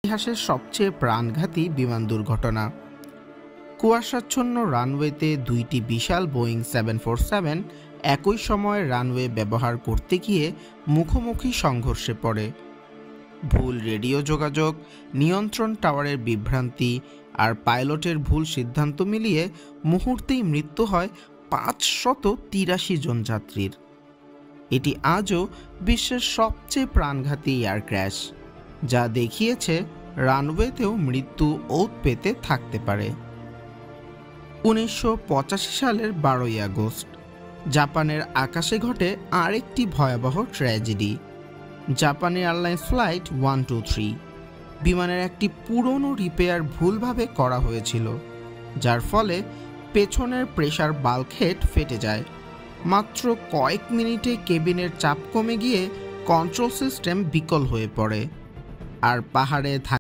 ইতিহাসের সবচেয়ে প্রাণঘাতী বিমান দুর্ঘটনা। কুয়াশাচ্ছন্ন রানওয়েতে দুইটি বিশাল বোয়িং 747 একই সময়ে রানওয়ে ব্যবহার করতে গিয়ে মুখোমুখি সংঘর্ষে পড়ে। ভুল রেডিও যোগাযোগ, নিয়ন্ত্রণ টাওয়ারের বিভ্রান্তি আর পাইলটের ভুল সিদ্ধান্ত মিলিয়ে মুহূর্তেই মৃত্যু হয় 583 জন যাত্রীর। এটি আজও বিশ্বের সবচেয়ে প্রাণঘাতী এয়ার ক্র্যাশ, যা দেখিয়েছে রানওয়েতেও মৃত্যু ওত পেতে থাকতে পারে। 1985 সালের 12ই আগস্ট জাপানের আকাশে ঘটে আরেকটি ভয়াবহ ট্র্যাজেডি। জাপান এয়ারলাইন্স ফ্লাইট 123 বিমানের একটি পুরনো রিপেয়ার ভুলভাবে করা হয়েছিল, যার ফলে পেছনের প্রেসার বাল্কহেড ফেটে যায়। মাত্র কয়েক মিনিটে কেবিনের চাপ কমে গিয়ে কন্ট্রোল সিস্টেম বিকল হয়ে পড়ে, আর পাহাড়ে